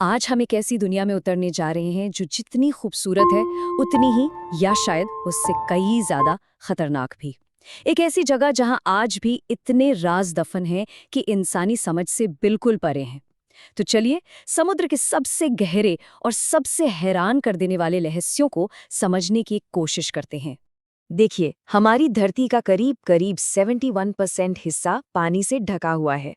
आज हम एक ऐसी दुनिया में उतरने जा रहे हैं जो जितनी खूबसूरत है उतनी ही या शायद उससे कई ज्यादा खतरनाक भी। एक ऐसी जगह जहां आज भी इतने राज दफन हैं कि इंसानी समझ से बिल्कुल परे हैं। तो चलिए समुद्र के सबसे गहरे और सबसे हैरान कर देने वाले रहस्यों को समझने की कोशिश करते हैं। देखिए, हमारी धरती का करीब करीब 71% हिस्सा पानी से ढका हुआ है।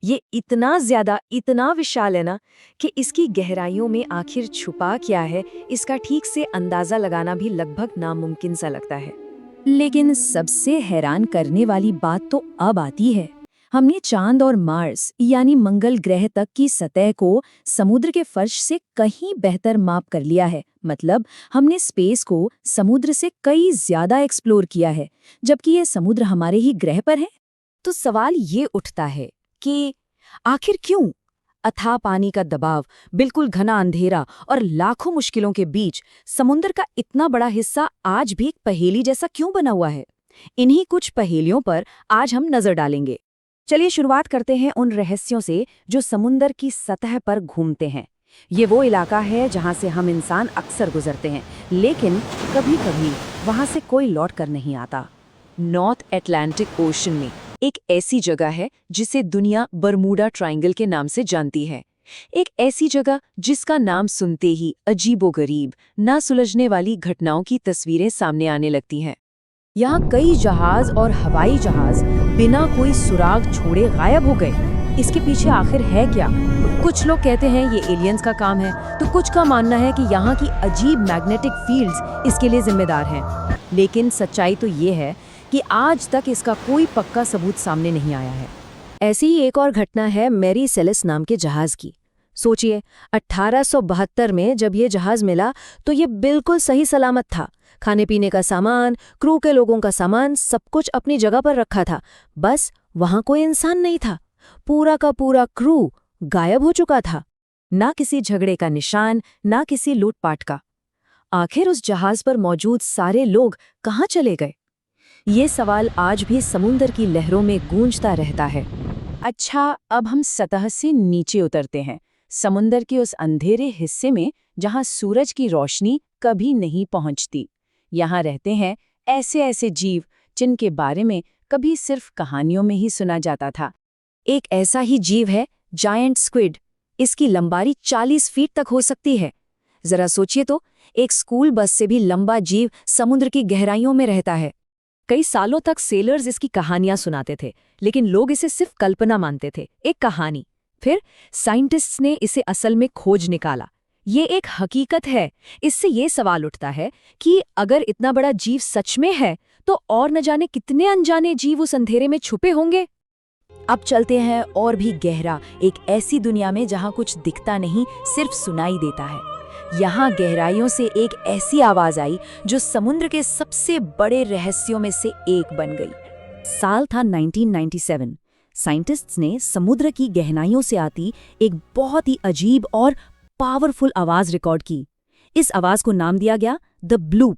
ये इतना ज्यादा, इतना विशाल है ना कि इसकी गहराइयों में आखिर छुपा क्या है, इसका ठीक से अंदाजा लगाना भी लगभग नामुमकिन सा लगता है। लेकिन सबसे हैरान करने वाली बात तो अब आती है। हमने चांद और मार्स यानी मंगल ग्रह तक की सतह को समुद्र के फर्श से कहीं बेहतर माप कर लिया है। मतलब हमने स्पेस को समुद्र से कई ज्यादा एक्सप्लोर किया है, जबकि ये समुद्र हमारे ही ग्रह पर है। तो सवाल ये उठता है कि आखिर क्यों? अथाह पानी का दबाव, बिल्कुल घना अंधेरा और लाखों मुश्किलों के बीच समुद्र का इतना बड़ा हिस्सा आज भी एक पहेली जैसा क्यों बना हुआ है? इन्हीं कुछ पहेलियों पर आज हम नजर डालेंगे। चलिए शुरुआत करते हैं उन रहस्यों से जो समुद्र की सतह पर घूमते हैं। ये वो इलाका है जहां से हम इंसान अक्सर गुजरते हैं, लेकिन कभी-कभी वहां से कोई लौट कर नहीं आता। नॉर्थ अटलांटिक ओशन में एक ऐसी जगह है जिसे दुनिया बरमूडा ट्रायंगल के नाम से जानती है। एक ऐसी जगह जिसका नाम सुनते ही अजीबोगरीब, ना सुलझने वाली घटनाओं की तस्वीरें सामने आने लगती हैं। यहाँ कई जहाज और हवाई जहाज बिना कोई सुराग छोड़े गायब हो गए। इसके पीछे आखिर है क्या? कुछ लोग कहते हैं ये एलियंस का काम है, तो कुछ का मानना है कि यहाँ की अजीब मैग्नेटिक फील्ड्स इसके लिए जिम्मेदार हैं। लेकिन सच्चाई तो ये है कि आज तक इसका कोई पक्का सबूत सामने नहीं आया है। ऐसी ही एक और घटना है मैरी सेलेस नाम के जहाज की। सोचिए, 1872 में जब ये जहाज मिला तो ये बिल्कुल सही सलामत था। खाने पीने का सामान, क्रू के लोगों का सामान, सब कुछ अपनी जगह पर रखा था। बस वहां कोई इंसान नहीं था। पूरा का पूरा क्रू गायब हो चुका था। ना किसी झगड़े का निशान, ना किसी लूटपाट का। आखिर उस जहाज पर मौजूद सारे लोग कहाँ चले गए? ये सवाल आज भी समुद्र की लहरों में गूंजता रहता है। अच्छा, अब हम सतह से नीचे उतरते हैं, समुद्र के उस अंधेरे हिस्से में जहां सूरज की रोशनी कभी नहीं पहुंचती। यहाँ रहते हैं ऐसे जीव जिनके बारे में कभी सिर्फ कहानियों में ही सुना जाता था। एक ऐसा ही जीव है जायंट स्क्विड। इसकी लंबाई 40 फीट तक हो सकती है। जरा सोचिए तो, एक स्कूल बस से भी लंबा जीव समुद्र की गहराइयों में रहता है। कई सालों तक सेलर्स इसकी कहानियां सुनाते थे, लेकिन लोग इसे सिर्फ कल्पना मानते थे, एक कहानी। फिर साइंटिस्ट्स ने इसे असल में खोज निकाला। ये एक हकीकत है। इससे ये सवाल उठता है कि अगर इतना बड़ा जीव सच में है, तो और न जाने कितने अनजाने जीव उस अंधेरे में छुपे होंगे। अब चलते हैं और भी गहरा, एक ऐसी दुनिया में जहां कुछ दिखता नहीं, सिर्फ सुनाई देता है। यहाँ गहराइयों से एक ऐसी आवाज आई जो समुद्र के सबसे बड़े रहस्यों में से एक बन गई। साल था 1997। साइंटिस्ट्स ने समुद्र की गहराइयों से आती एक बहुत ही अजीब और पावरफुल आवाज रिकॉर्ड की। इस आवाज को नाम दिया गया द ब्लूप।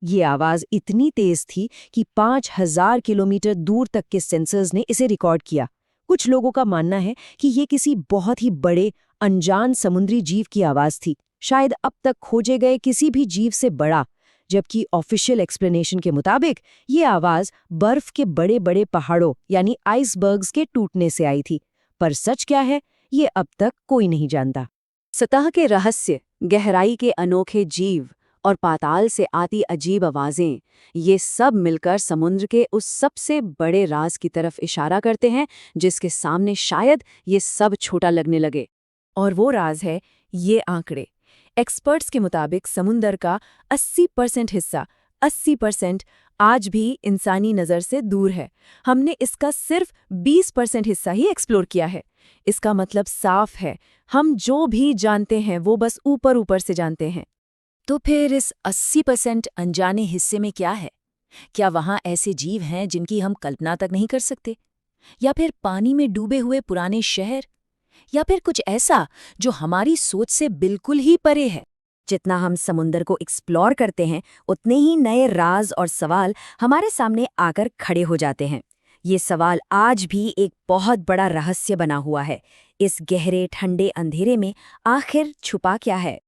ये आवाज इतनी तेज थी कि 5000 किलोमीटर दूर तक के सेंसर्स ने इसे रिकॉर्ड किया। कुछ लोगों का मानना है कि ये किसी बहुत ही बड़े अनजान समुद्री जीव की आवाज थी, शायद अब तक खोजे गए किसी भी जीव से बड़ा। जबकि ऑफिशियल एक्सप्लेनेशन के मुताबिक ये आवाज बर्फ के बड़े बड़े पहाड़ों यानी आइसबर्ग्स के टूटने से आई थी। पर सच क्या है, ये अब तक कोई नहीं जानता। सतह के रहस्य, गहराई के अनोखे जीव और पाताल से आती अजीब आवाजें, ये सब मिलकर समुद्र के उस सबसे बड़े राज की तरफ इशारा करते हैं जिसके सामने शायद ये सब छोटा लगने लगे। और वो राज है ये आंकड़े। एक्सपर्ट्स के मुताबिक समुद्र का 80% हिस्सा, 80% आज भी इंसानी नज़र से दूर है। हमने इसका सिर्फ 20% हिस्सा ही एक्सप्लोर किया है। इसका मतलब साफ है, हम जो भी जानते हैं वो बस ऊपर ऊपर से जानते हैं। तो फिर इस 80% अनजाने हिस्से में क्या है? क्या वहाँ ऐसे जीव हैं जिनकी हम कल्पना तक नहीं कर सकते? या फिर पानी में डूबे हुए पुराने शहर? या फिर कुछ ऐसा जो हमारी सोच से बिल्कुल ही परे है? जितना हम समुद्र को एक्सप्लोर करते हैं, उतने ही नए राज और सवाल हमारे सामने आकर खड़े हो जाते हैं। ये सवाल आज भी एक बहुत बड़ा रहस्य बना हुआ है, इस गहरे ठंडे अंधेरे में आखिर छुपा क्या है?